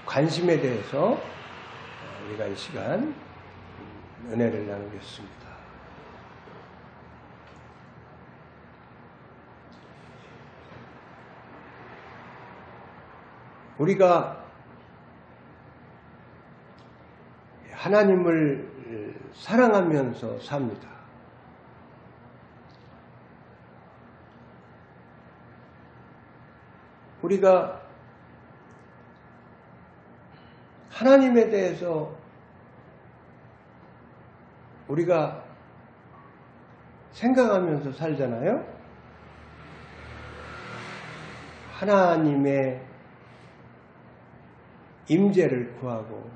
관심에 대해서 우리가 이 시간 은혜를 나누겠습니다. 우리가 하나님을 사랑하면서 삽니다. 우리가 하나님에 대해서 우리가 생각하면서 살잖아요. 하나님의 임재를 구하고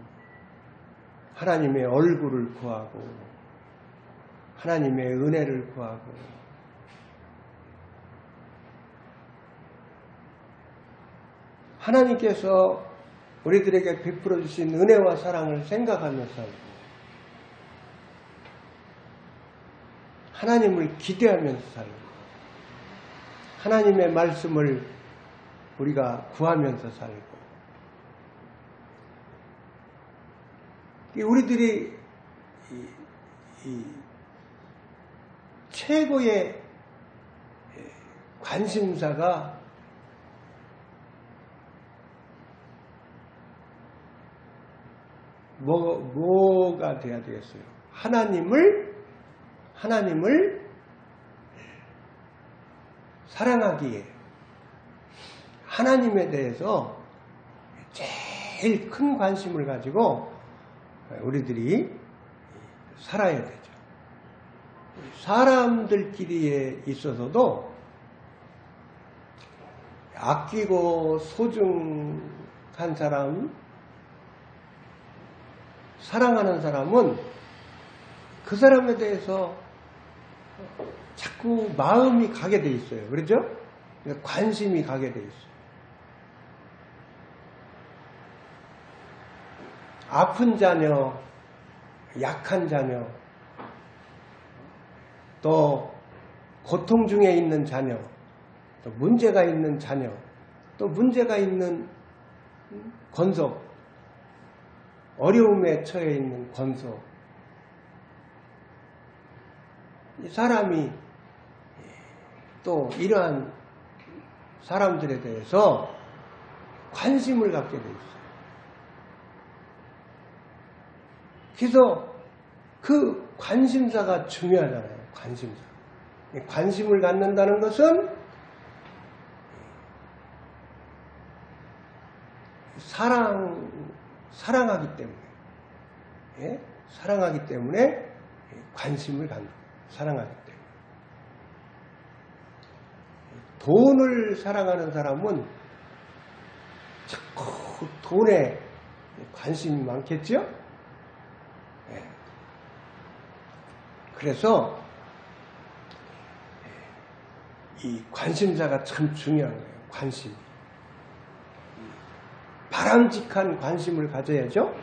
하나님의 얼굴을 구하고 하나님의 은혜를 구하고 하나님께서 우리들에게 베풀어 주신 은혜와 사랑을 생각하며 살고 하나님을 기대하면서 살고 하나님의 말씀을 우리가 구하면서 살고 우리들이 이 최고의 관심사가 뭐가 돼야 되겠어요? 하나님을 사랑하기에 하나님에 대해서 제일 큰 관심을 가지고 우리들이 살아야 되죠. 사람들끼리에 있어서도 아끼고 소중한 사람, 사랑하는 사람은 그 사람에 대해서 자꾸 마음이 가게 돼 있어요. 그렇죠? 관심이 가게 돼 있어요. 아픈 자녀, 약한 자녀, 또 고통 중에 있는 자녀, 또 문제가 있는 자녀, 또 문제가 있는 권속, 어려움에 처해 있는 권속. 이 사람이 또 이러한 사람들에 대해서 관심을 갖게 돼 있어요. 그래서 그 관심사가 중요하잖아요. 관심사. 관심을 갖는다는 것은 사랑하기 때문에, 예? 사랑하기 때문에 관심을 갖는, 사랑하기 때문에. 돈을 사랑하는 사람은 자꾸 돈에 관심이 많겠죠? 예. 그래서 이 관심사가 참 중요한 거예요. 관심. 바람직한 관심을 가져야죠.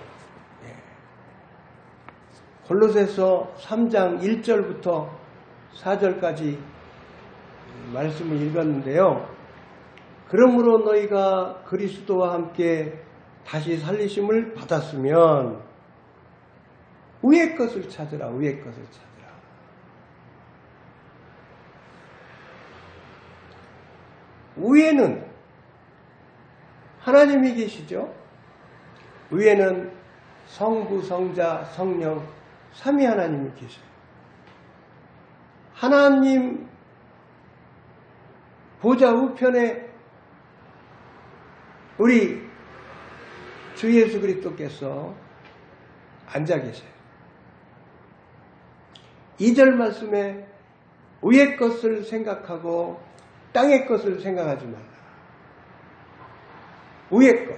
골로새서 3장 1절부터 4절까지 말씀을 읽었는데요. 그러므로 너희가 그리스도와 함께 다시 살리심을 받았으면 위의 것을 찾으라. 위의 것을 찾으라. 위에는 하나님이 계시죠. 위에는 성부, 성자, 성령 삼위 하나님이 계셔요. 하나님 보좌 우편에 우리 주 예수 그리스도께서 앉아 계세요. 2절 말씀에 위의 것을 생각하고 땅의 것을 생각하지 말라. 위의 것.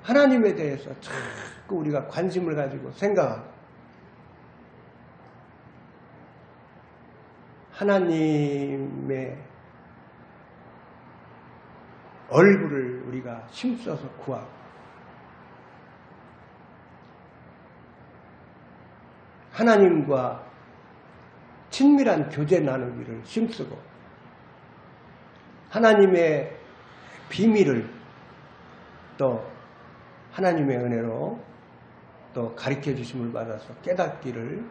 하나님에 대해서 자꾸 우리가 관심을 가지고 생각하고 하나님의 얼굴을 우리가 힘써서 구하고 하나님과 친밀한 교제 나누기를 힘쓰고 하나님의 비밀을 또 하나님의 은혜로 또 가르쳐 주심을 받아서 깨닫기를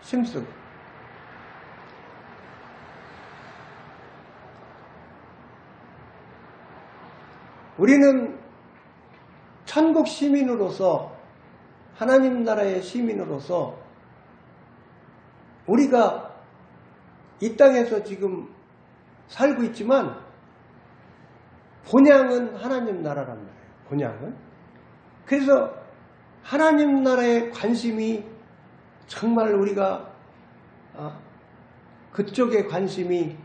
힘쓰고 우리는 천국 시민으로서 하나님 나라의 시민으로서 우리가 이 땅에서 지금 살고 있지만 본향은 하나님 나라란 말이에요. 본향은. 그래서 하나님 나라의 관심이 정말 우리가 그쪽에 관심이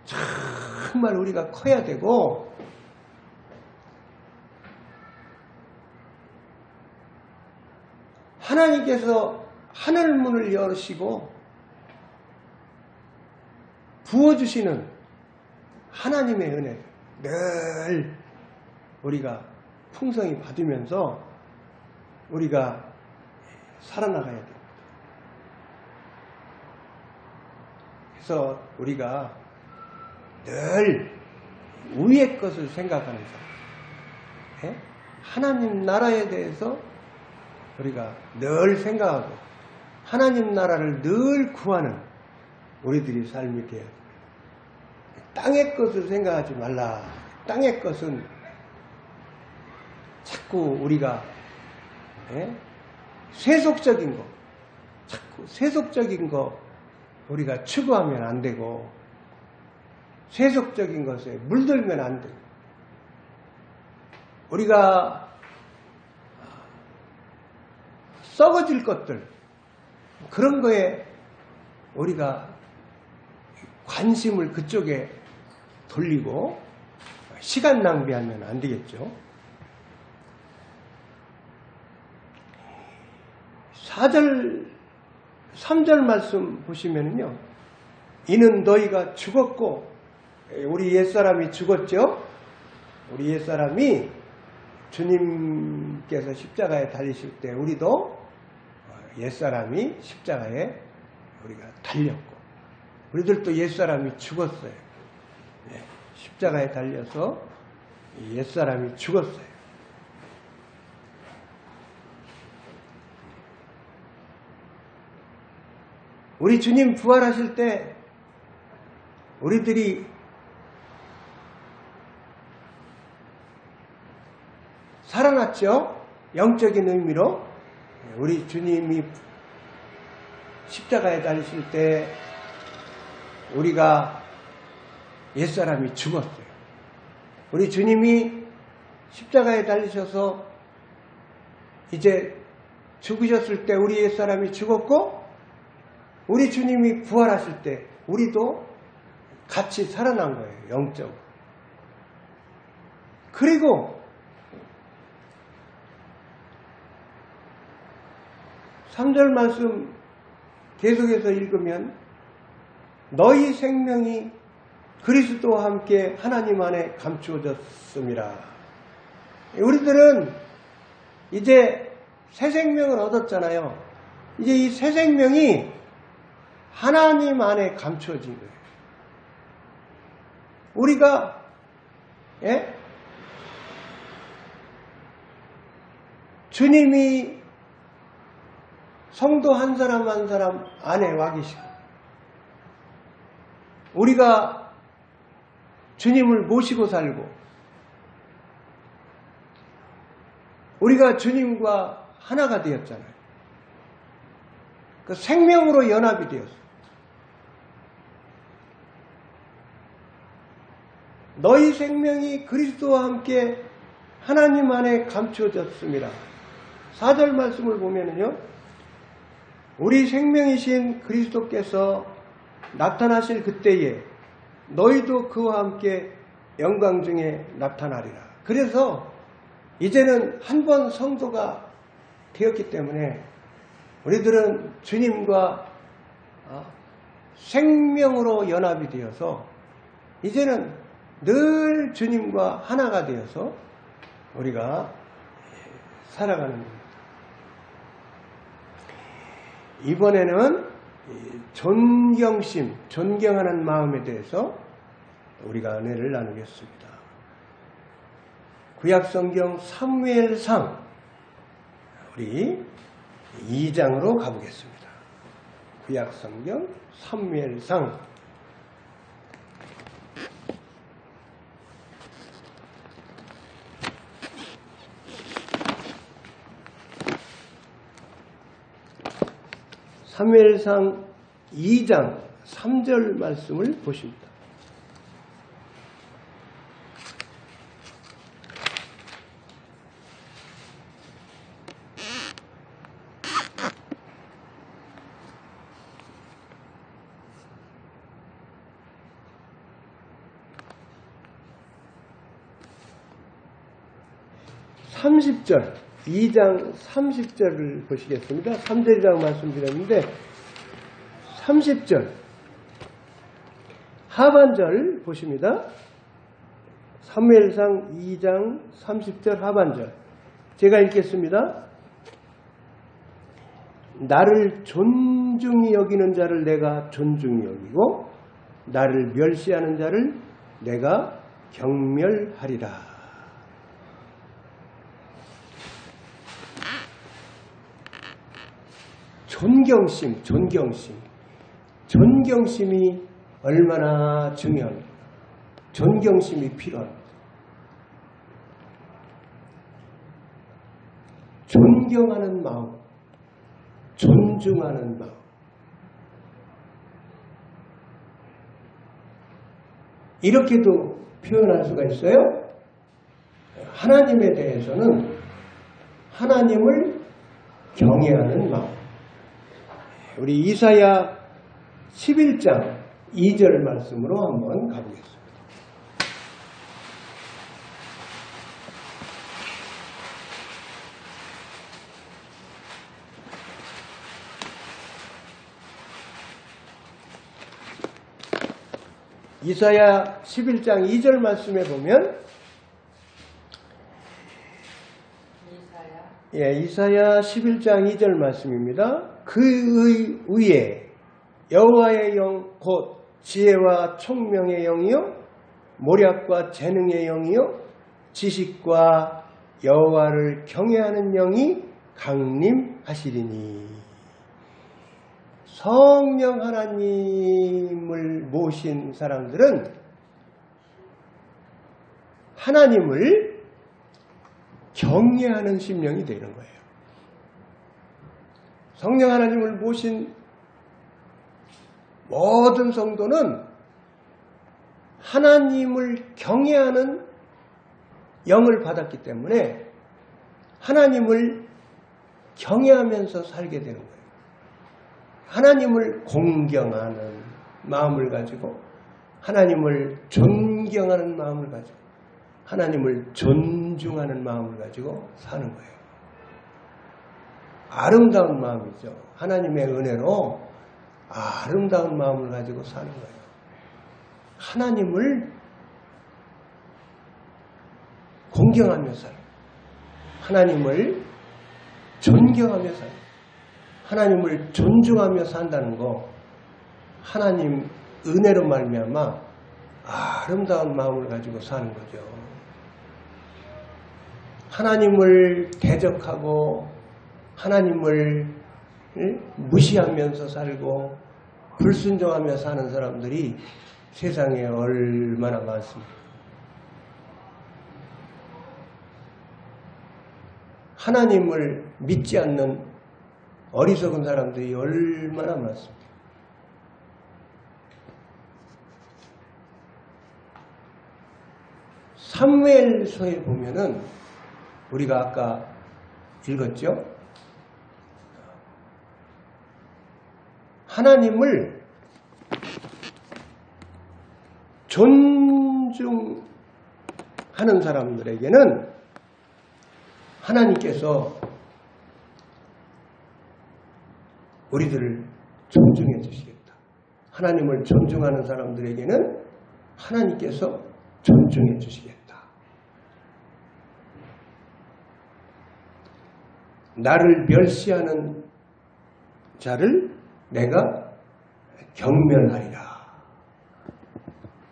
정말 우리가 커야 되고 하나님께서 하늘문을 여시고 부어주시는 하나님의 은혜를 늘 우리가 풍성히 받으면서 우리가 살아나가야 됩니다. 그래서 우리가 늘 위의 것을 생각하는 사람, 하나님 나라에 대해서 우리가 늘 생각하고 하나님 나라를 늘 구하는 우리들이 삶이 되어야 됩니다. 땅의 것을 생각하지 말라. 땅의 것은 자꾸 우리가 세속적인 거, 자꾸 세속적인 거 우리가 추구하면 안 되고 세속적인 것에 물들면 안 되고 우리가 썩어질 것들 그런 거에 우리가 관심을 그쪽에 돌리고 시간 낭비하면 안 되겠죠. 4절 3절 말씀 보시면요, 이는 너희가 죽었고, 우리 옛사람이 죽었죠. 우리 옛사람이 주님께서 십자가에 달리실 때 우리도 옛사람이 십자가에 우리가 달렸고 우리들도 옛사람이 죽었어요. 십자가에 달려서 옛사람이 죽었어요. 우리 주님 부활하실 때 우리들이 살아났죠? 영적인 의미로. 우리 주님이 십자가에 달리실 때 우리가 옛사람이 죽었어요. 우리 주님이 십자가에 달리셔서 이제 죽으셨을 때 우리 옛사람이 죽었고 우리 주님이 부활하실 때 우리도 같이 살아난 거예요. 영적으로. 그리고 3절 말씀 계속해서 읽으면 너희 생명이 그리스도와 함께 하나님 안에 감추어졌습니다. 우리들은 이제 새 생명을 얻었잖아요. 이제 이 새 생명이 하나님 안에 감추어진 거예요. 우리가 주님이 성도 한 사람 한 사람 안에 와 계시고 우리가 주님을 모시고 살고 우리가 주님과 하나가 되었잖아요. 그 생명으로 연합이 되었어요. 너희 생명이 그리스도와 함께 하나님 안에 감추어졌습니다. 4절 말씀을 보면은요, 우리 생명이신 그리스도께서 나타나실 그때에 너희도 그와 함께 영광 중에 나타나리라. 그래서 이제는 한 번 성도가 되었기 때문에 우리들은 주님과 생명으로 연합이 되어서 이제는 늘 주님과 하나가 되어서 우리가 살아가는 겁니다. 이번에는 존경심, 존경하는 마음에 대해서 우리가 은혜를 나누겠습니다. 구약성경 사무엘상 우리 2장으로 가보겠습니다. 구약성경 사무엘상 2장 3절 말씀을 보십니다. (30절) 2장 30절을 보시겠습니다. 3절이라고 말씀드렸는데 30절 하반절 보십니다. 사무엘상 2장 30절 하반절 제가 읽겠습니다. 나를 존중히 여기는 자를 내가 존중히 여기고 나를 멸시하는 자를 내가 경멸하리라. 존경심이 얼마나 중요합니다. 존경심이 필요합니다. 존경하는 마음, 존중하는 마음. 이렇게도 표현할 수가 있어요. 하나님에 대해서는 하나님을 경외하는 마음. 우리 이사야 11장 2절 말씀으로 한번 가보겠습니다. 이사야 11장 2절 말씀에 보면 이사야 11장 2절 말씀입니다. 그의 위에 여호와의 영 곧 지혜와 총명의 영이요 모략과 재능의 영이요 지식과 여호와를 경외하는 영이 강림하시리니. 성령 하나님을 모신 사람들은 하나님을 경외하는 심령이 되는 거예요. 성령 하나님을 모신 모든 성도는 하나님을 경외하는 영을 받았기 때문에 하나님을 경외하면서 살게 되는 거예요. 하나님을 공경하는 마음을 가지고 하나님을 존경하는 마음을 가지고 하나님을 존중하는 마음을 가지고 사는 거예요. 아름다운 마음이죠. 하나님의 은혜로 아름다운 마음을 가지고 사는 거예요. 하나님을 공경하며 살아요. 하나님을 존경하며 살아요. 하나님을 존중하며 산다는 거, 하나님 은혜로 말미암아 아름다운 마음을 가지고 사는 거죠. 하나님을 대적하고 하나님을 무시하면서 살고 불순종하며 사는 사람들이 세상에 얼마나 많습니까? 하나님을 믿지 않는 어리석은 사람들이 얼마나 많습니다. 사무엘서에 보면은 우리가 아까 읽었죠? 하나님을 존중하는 사람들에게는 하나님께서 우리들을 존중해 주시겠다. 하나님을 존중하는 사람들에게는 하나님께서 존중해 주시겠다. 나를 멸시하는 자를 내가 경멸하리라.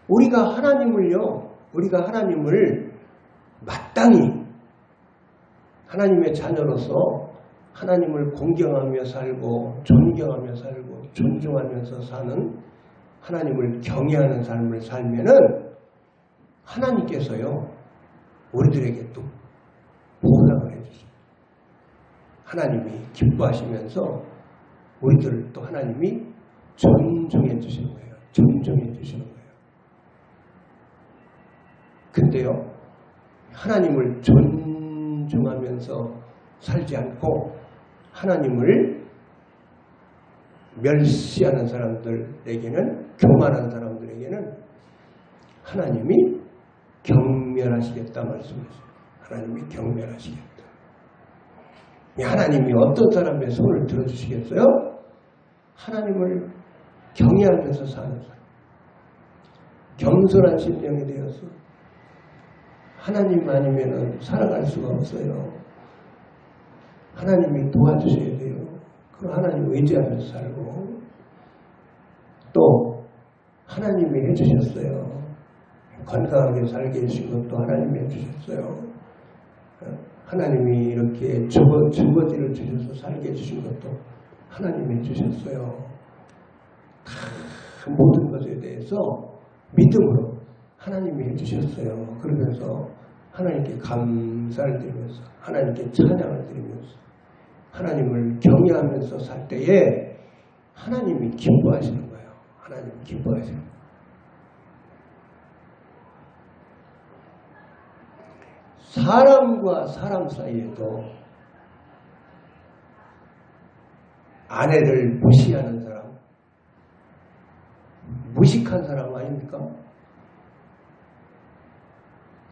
우리가 하나님을 마땅히 하나님의 자녀로서 하나님을 공경하며 살고 존경하며 살고 존중하면서 사는 하나님을 경외하는 삶을 살면은 하나님께서요 우리들에게 또 보상을 해주십니다. 하나님이 기뻐하시면서 우리들을 또 하나님이 존중해 주시는 거예요. 존중해 주시는 거예요. 근데요 하나님을 존중하면서 살지 않고 하나님을 멸시하는 사람들에게는, 교만한 사람들에게는 하나님이 경멸하시겠다 말씀하셨어요. 하나님이 경멸하시겠다. 하나님이 어떤 사람의 손을 들어주시겠어요? 하나님을 경외하면서 사는 사람, 겸손한 심령이 되어서 하나님 아니면 살아갈 수가 없어요. 하나님이 도와주셔야 돼요. 그럼 하나님 의지하면서 살고, 또 하나님이 해주셨어요. 건강하게 살게 해주신 것도 하나님이 해주셨어요. 하나님이 이렇게 주거지를 주셔서 살게 해주신 것도 하나님이 해주셨어요. 모든 것에 대해서 믿음으로 하나님이 해주셨어요. 그러면서 하나님께 감사를 드리면서, 하나님께 찬양을 드리면서, 하나님을 경외하면서 살 때에 하나님이 기뻐하시는 거예요. 하나님이 기뻐하시는 거예요. 사람과 사람 사이에도 아내를 무시하는 사람, 무식한 사람 아닙니까?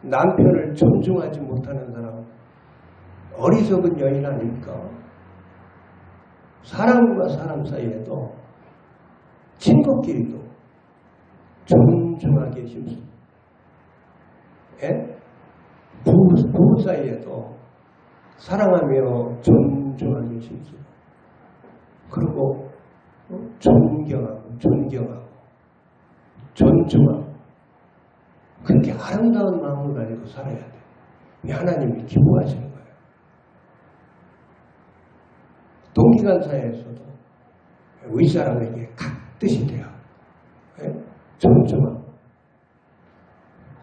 남편을 존중하지 못하는 사람, 어리석은 여인 아닙니까? 사람과 사람 사이에도, 친구끼리도 존중하게 힘쓰고, 부부 사이에도 사랑하며 존중하게 힘쓰고, 그리고 존경하고 존중하고, 그렇게 아름다운 마음을 가지고 살아야 돼요. 하나님이 기뻐하시는 거예요. 동기간사에서도 윗사람에게 각듯이 돼요. 존중하고,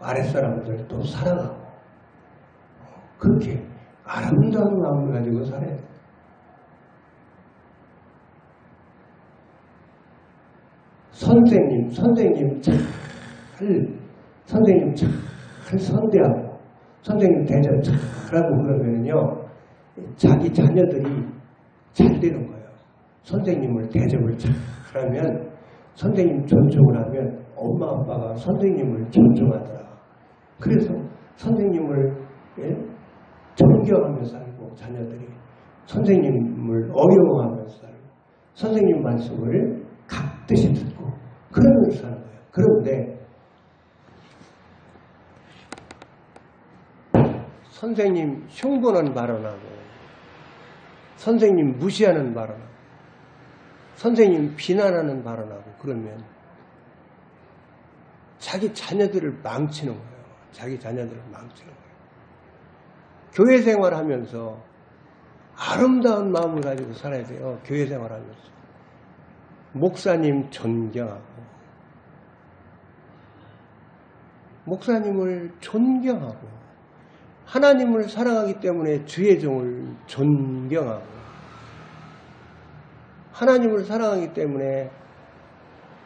아랫사람들도 사랑하고, 그렇게 아름다운 마음을 가지고 살아야 돼요. 선생님 잘 선대하고, 선생님 대접 잘하고 그러면요, 자기 자녀들이 잘 되는 거예요. 선생님을 대접을 잘하면, 선생님 존중을 하면 엄마 아빠가 선생님을 존중하더라. 그래서 선생님을 존경하며 살고, 자녀들이 선생님을 어려워하면서 살고, 선생님 말씀을 각듯이 듣고 그러면서 사는 거예요. 그런데 선생님 흉보는 발언하고, 선생님 무시하는 발언하고, 선생님 비난하는 발언하고 그러면 자기 자녀들을 망치는 거예요. 자기 자녀들을 망치는 거예요. 교회 생활하면서 아름다운 마음을 가지고 살아야 돼요. 교회 생활하면서 목사님 존경하고, 목사님을 존경하고, 하나님을 사랑하기 때문에 주의 종을 존경하고, 하나님을 사랑하기 때문에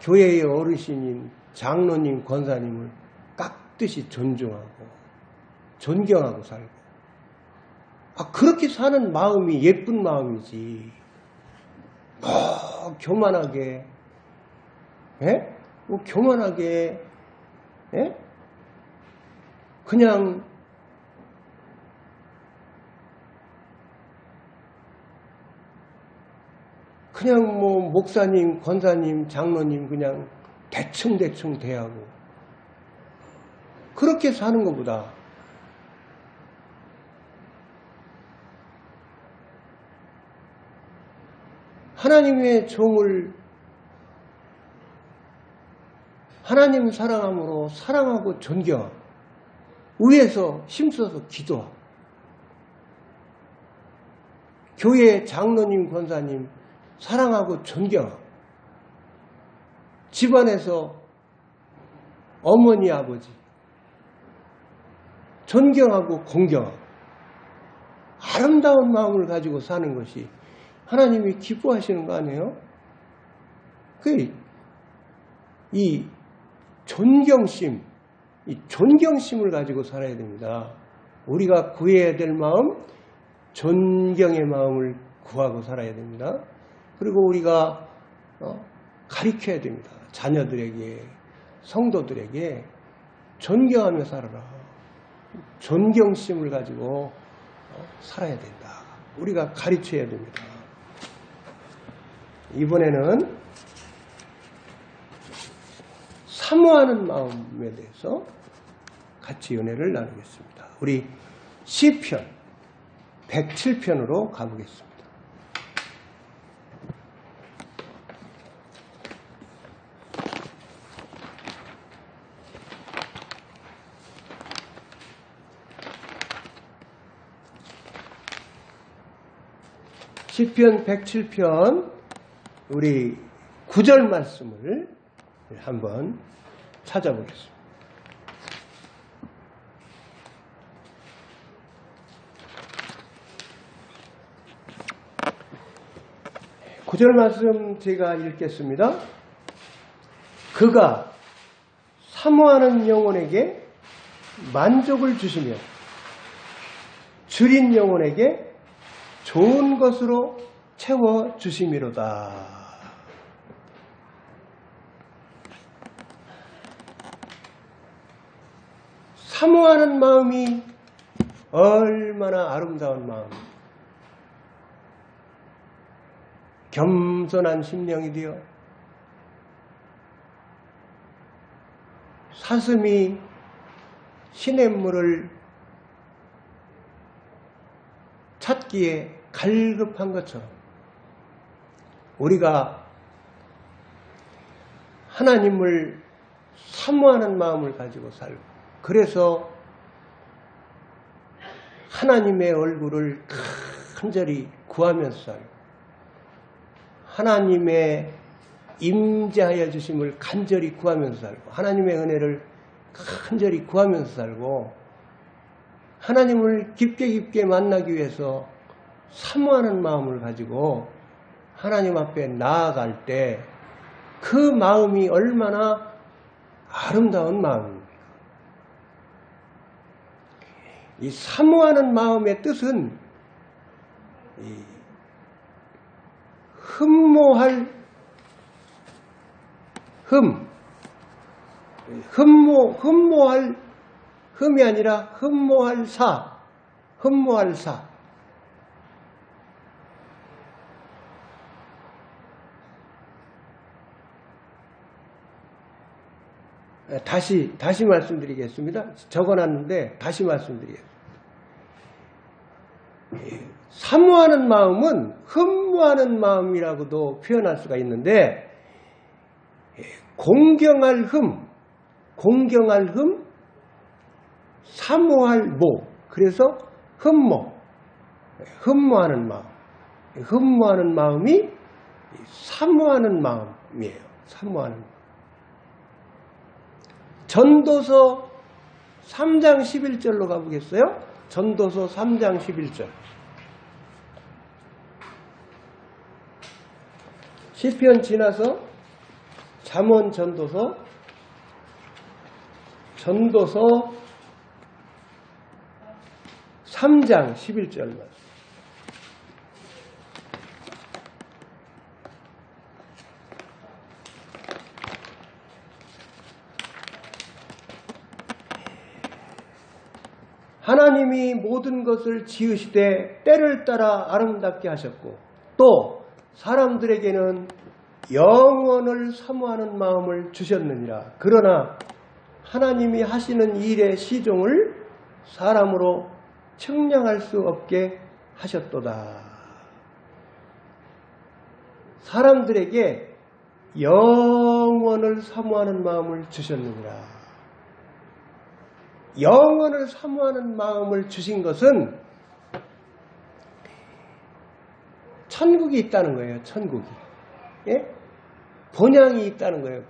교회의 어르신인 장로님, 권사님을 깍듯이 존중하고 존경하고 살고, 그렇게 사는 마음이 예쁜 마음이지, 교만하게, 교만하게, 그냥 뭐 목사님, 권사님, 장로님 그냥 대충 대하고 그렇게 사는 것보다 하나님의 종을 하나님 사랑함으로 사랑하고 존경하고 위에서 힘써서 기도하고 교회 장로님 권사님 사랑하고 존경하고 집안에서 어머니 아버지 존경하고 공경하고 아름다운 마음을 가지고 사는 것이 하나님이 기뻐하시는 거 아니에요? 이 존경심, 이 존경심을 가지고 살아야 됩니다. 우리가 구해야 될 마음, 존경의 마음을 구하고 살아야 됩니다. 그리고 우리가 가르쳐야 됩니다. 자녀들에게, 성도들에게 존경하며 살아라. 존경심을 가지고 살아야 된다. 우리가 가르쳐야 됩니다. 이번에는 사모하는 마음에 대해서 같이 은혜를 나누겠습니다. 우리 시편 107편으로 가보겠습니다. 시편 107편 우리 9절 말씀을 한번 찾아보겠습니다. 구절 말씀 제가 읽겠습니다. 그가 사모하는 영혼에게 만족을 주시며 줄인 영혼에게 좋은 것으로 채워주심이로다. 사모하는 마음이 얼마나 아름다운 마음. 겸손한 심령이 되어 사슴이 시냇물을 찾기에 갈급한 것처럼 우리가 하나님을 사모하는 마음을 가지고 살고 그래서 하나님의 얼굴을 간절히 구하면서 살고 하나님의 임재하여 주심을 간절히 구하면서 살고 하나님의 은혜를 간절히 구하면서 살고 하나님을 깊게 만나기 위해서 사모하는 마음을 가지고 하나님 앞에 나아갈 때 그 마음이 얼마나 아름다운 마음입니까? 이 사모하는 마음의 뜻은 흠모할 흠모할 흠이 아니라 흠모할 사. 다시 말씀드리겠습니다. 적어놨는데 다시 말씀드리겠습니다. 사모하는 마음은 흠모하는 마음이라고도 표현할 수가 있는데 공경할 흠, 사모할 모. 그래서 흠모하는 마음. 흠모하는 마음이 사모하는 마음이에요. 사모하는 마음. 전도서 3장 11절로 가보겠어요? 전도서 3장 11절. 시편 지나서 잠언 전도서 3장 11절 말씀. 하나님이 모든 것을 지으시되 때를 따라 아름답게 하셨고 또 사람들에게는 영원을 사모하는 마음을 주셨느니라. 그러나 하나님이 하시는 일의 시종을 사람으로 측량할 수 없게 하셨도다. 사람들에게 영원을 사모하는 마음을 주셨느니라. 영원을 사모하는 마음을 주신 것은 천국이 있다는 거예요. 천국이. 예? 본향이 있다는 거예요.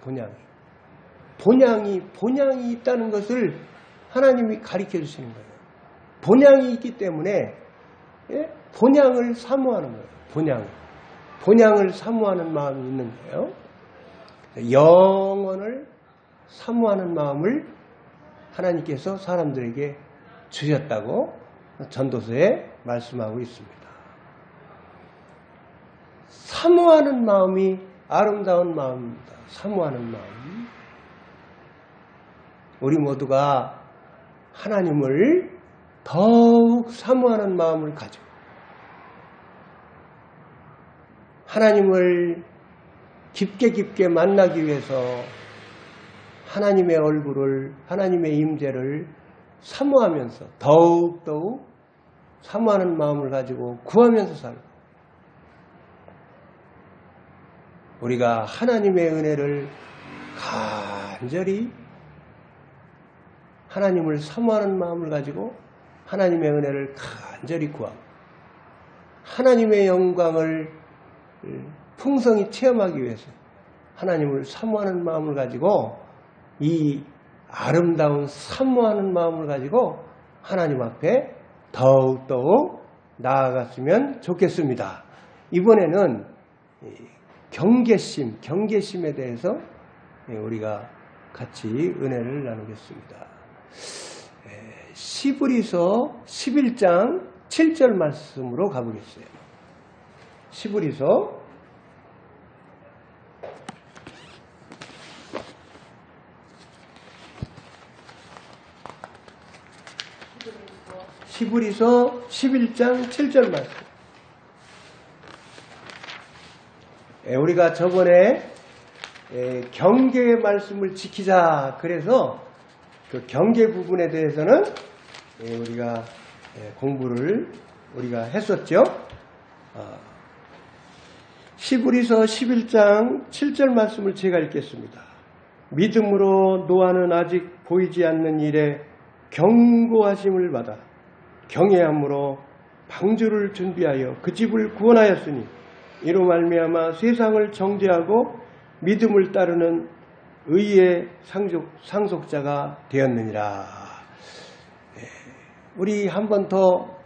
본향이 있다는 것을 하나님이 가르쳐 주시는 거예요. 본향이 있기 때문에 예? 본향을 사모하는 거예요. 본향을 사모하는 마음이 있는 거예요. 영원을 사모하는 마음을 하나님께서 사람들에게 주셨다고 전도서에 말씀하고 있습니다. 사모하는 마음이 아름다운 마음입니다. 사모하는 마음. 우리 모두가 하나님을 더욱 사모하는 마음을 가지고 하나님을 깊게 만나기 위해서 하나님의 얼굴을, 하나님의 임재를 사모하면서 더욱 사모하는 마음을 가지고 구하면서 살고, 우리가 하나님의 은혜를 간절히 하나님을 사모하는 마음을 가지고 하나님의 은혜를 간절히 구하고 하나님의 영광을 풍성히 체험하기 위해서 하나님을 사모하는 마음을 가지고 이 아름다운 사모하는 마음을 가지고 하나님 앞에 더욱 나아갔으면 좋겠습니다. 이번에는 경계심에 대해서 우리가 같이 은혜를 나누겠습니다. 시브리서 11장 7절 말씀으로 가보겠어요. 시브리서 11장 7절 말씀. 우리가 저번에 경계의 말씀을 지키자 그래서 그 경계 부분에 대해서는 우리가 공부를 우리가 했었죠. 시브리서 11장 7절 말씀을 제가 읽겠습니다. 믿음으로 노아는 아직 보이지 않는 일에 경고하심을 받아 경외함으로 방주를 준비하여 그 집을 구원하였으니 이로 말미암아 세상을 정죄하고 믿음을 따르는 의의 상속자가 되었느니라. 우리 한 번 더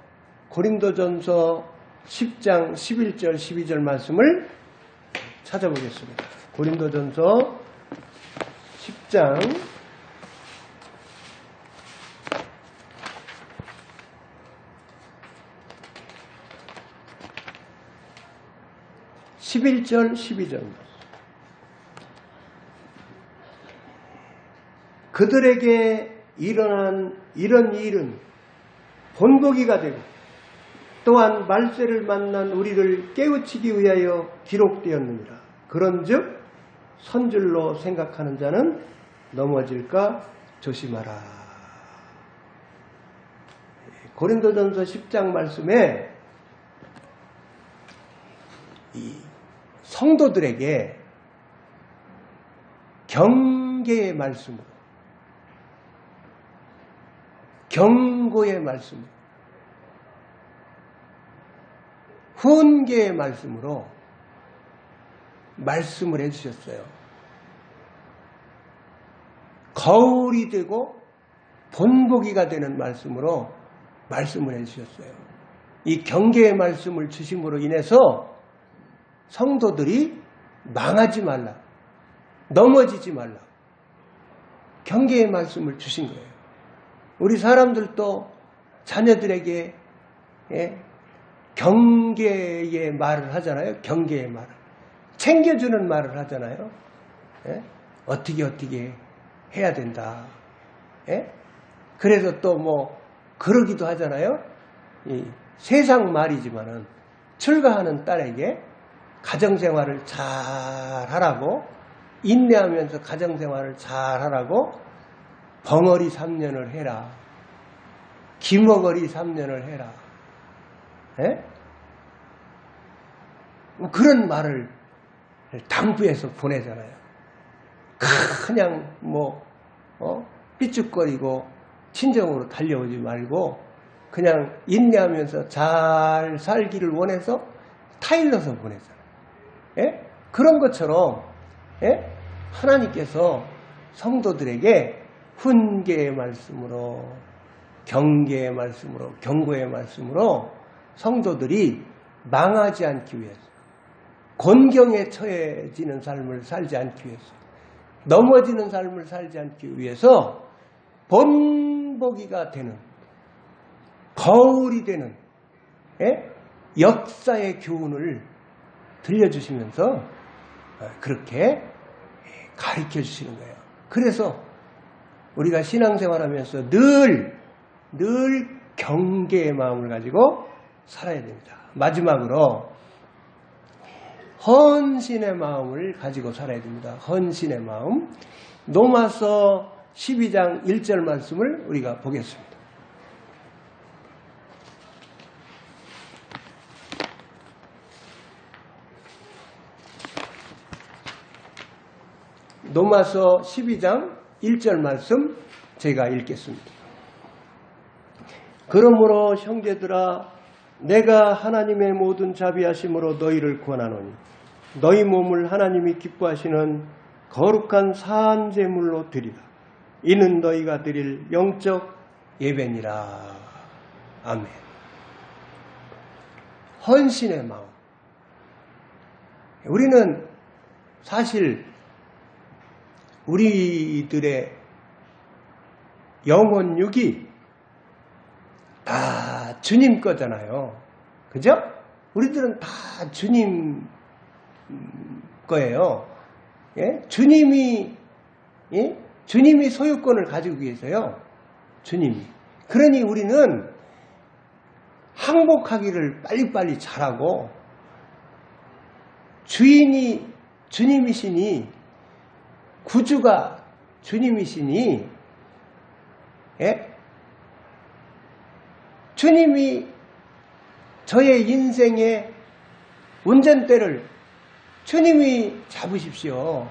고린도전서 10장 11절 12절 말씀을 찾아보겠습니다. 고린도전서 10장 11절 12절 그들에게 일어난 이런 일은 본보기가 되고 또한 말세를 만난 우리를 깨우치기 위하여 기록되었느니라. 그런즉 선줄로 생각하는 자는 넘어질까 조심하라. 고린도전서 10장 말씀에 이 성도들에게 경계의 말씀으로, 경고의 말씀으로, 훈계의 말씀으로 말씀을 해주셨어요. 거울이 되고 본보기가 되는 말씀으로 말씀을 해주셨어요. 이 경계의 말씀을 주심으로 인해서 성도들이 망하지 말라, 넘어지지 말라, 경계의 말씀을 주신 거예요. 우리 사람들도 자녀들에게 경계의 말을 하잖아요. 경계의 말을. 챙겨주는 말을 하잖아요. 어떻게 해야 된다. 그래서 또 뭐 그러기도 하잖아요. 이 세상 말이지만은 출가하는 딸에게 가정생활을 잘 하라고, 인내하면서 가정생활을 잘 하라고 벙어리 3년을 해라, 기머거리 3년을 해라. 뭐 그런 말을 당부해서 보내잖아요. 그냥 삐죽거리고 친정으로 달려오지 말고 그냥 인내하면서 잘 살기를 원해서 타일러서 보내잖아요. 예? 그런 것처럼 하나님께서 성도들에게 훈계의 말씀으로, 경계의 말씀으로, 경고의 말씀으로 성도들이 망하지 않기 위해서, 곤경에 처해지는 삶을 살지 않기 위해서, 넘어지는 삶을 살지 않기 위해서 본보기가 되는, 거울이 되는 역사의 교훈을 들려주시면서 그렇게 가르쳐 주시는 거예요. 그래서 우리가 신앙생활하면서 늘 경계의 마음을 가지고 살아야 됩니다. 마지막으로 헌신의 마음을 가지고 살아야 됩니다. 헌신의 마음. 로마서 12장 1절 말씀을 우리가 보겠습니다. 로마서 12장 1절 말씀 제가 읽겠습니다. 그러므로 형제들아, 내가 하나님의 모든 자비하심으로 너희를 권하노니 너희 몸을 하나님이 기뻐하시는 거룩한 사한 제물로 드리라. 이는 너희가 드릴 영적 예배니라. 아멘. 헌신의 마음. 우리는 사실 우리들의 영혼육이 다 주님 거잖아요. 그죠? 우리들은 다 주님 거예요. 예? 주님이 소유권을 가지고 계세요. 주님이. 그러니 우리는 항복하기를 빨리빨리 잘하고, 주인이 주님이시니, 구주가 주님이시니, 주님이 저의 인생의 운전대를 주님이 잡으십시오.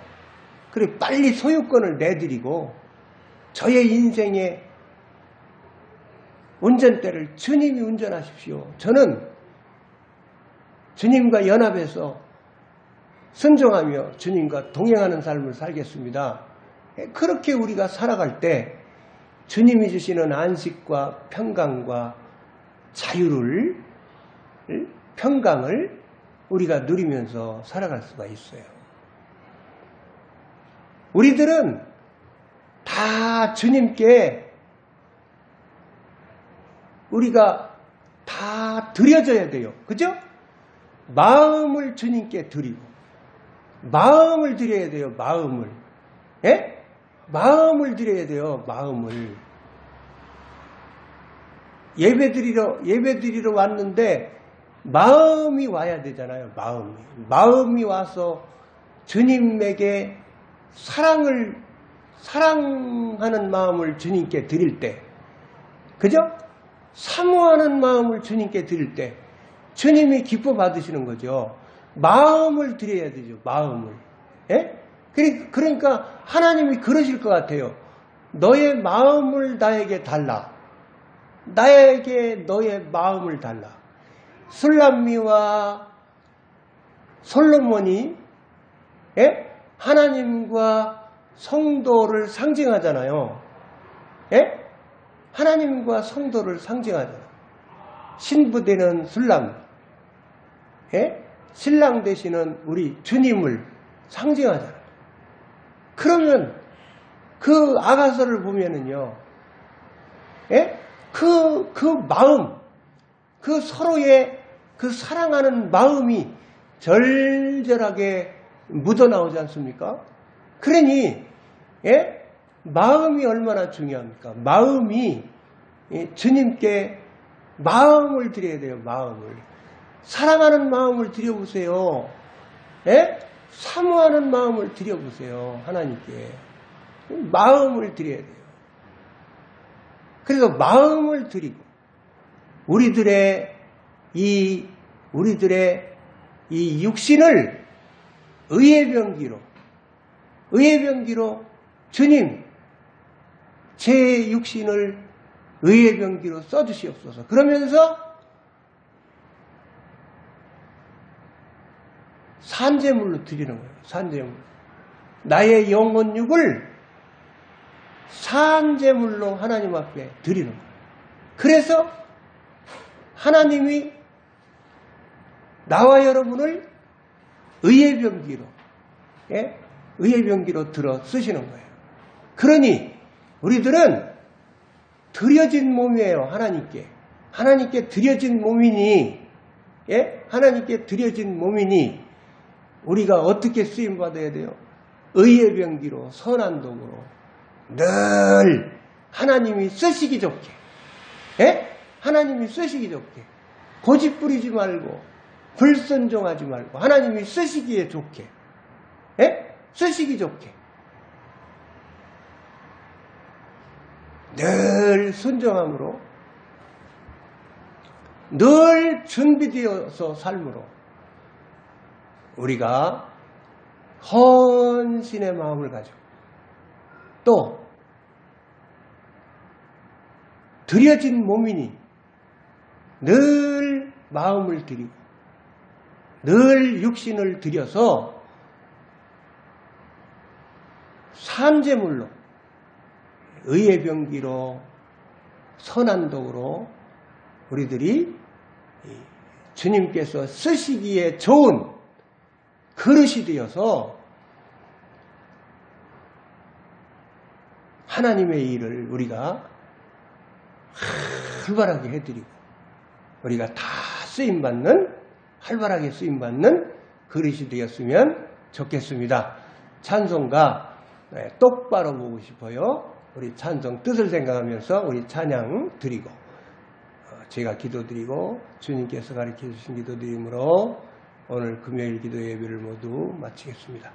그리고 빨리 소유권을 내드리고 저의 인생의 운전대를 주님이 운전하십시오. 저는 주님과 연합해서 순종하며 주님과 동행하는 삶을 살겠습니다. 그렇게 우리가 살아갈 때 주님이 주시는 안식과 평강과 자유를, 평강을 우리가 누리면서 살아갈 수가 있어요. 우리들은 다 주님께 우리가 다 드려져야 돼요. 그죠? 마음을 주님께 드리고, 마음을 드려야 돼요. 마음을. 마음을 드려야 돼요. 마음을. 예배드리러 왔는데 마음이 와야 되잖아요. 마음이 와서 주님에게 사랑하는 마음을 주님께 드릴 때, 그죠? 사모하는 마음을 주님께 드릴 때 주님이 기뻐 받으시는 거죠. 마음을 드려야 되죠. 마음을. 그러니까 하나님이 그러실 것 같아요. 너의 마음을 나에게 달라. 나에게 너의 마음을 달라. 술람미와 솔로몬이 하나님과 성도를 상징하잖아요. 하나님과 성도를 상징하잖아요. 신부되는 술람, 신랑 되시는 우리 주님을 상징하잖아요. 그러면 그 아가서를 보면은요, 그 마음, 그 서로의 그 사랑하는 마음이 절절하게 묻어나오지 않습니까? 그러니 마음이 얼마나 중요합니까? 마음이 주님께 마음을 드려야 돼요. 마음을. 사랑하는 마음을 드려보세요. 사모하는 마음을 드려보세요. 하나님께. 마음을 드려야 돼요. 그래서 마음을 드리고 우리들의 이 육신을 의의 병기로 주님 제 육신을 의의 병기로 써주시옵소서. 그러면서 산제물로 드리는 거예요. 산제물. 나의 영혼육을 산제물로 하나님 앞에 드리는 거예요. 그래서 하나님이 나와 여러분을 의의 병기로, 의의 병기로 들어 쓰시는 거예요. 그러니 우리들은 드려진 몸이에요. 하나님께 드려진 몸이니, 하나님께 드려진 몸이니 우리가 어떻게 쓰임 받아야 돼요? 의의 병기로, 선한 도구로 늘 하나님이 쓰시기 좋게, 하나님이 쓰시기 좋게, 고집 부리지 말고 불순종하지 말고 하나님이 쓰시기에 좋게, 쓰시기 좋게 늘 순종함으로, 늘 준비되어서 삶으로 우리가 헌신의 마음을 가지고 또 드려진 몸이니 늘 마음을 드리고 늘 육신을 들여서 산제물로 의의 병기로 선한 도구로 우리들이 주님께서 쓰시기에 좋은 그릇이 되어서 하나님의 일을 우리가 활발하게 해드리고 우리가 다 쓰임받는, 활발하게 쓰임받는 그릇이 되었으면 좋겠습니다. 찬송가 똑바로 보고 싶어요. 우리 찬송 뜻을 생각하면서 우리 찬양 드리고 제가 기도드리고 주님께서 가르쳐 주신 기도드림으로 오늘 금요일 기도 예배를 모두 마치겠습니다.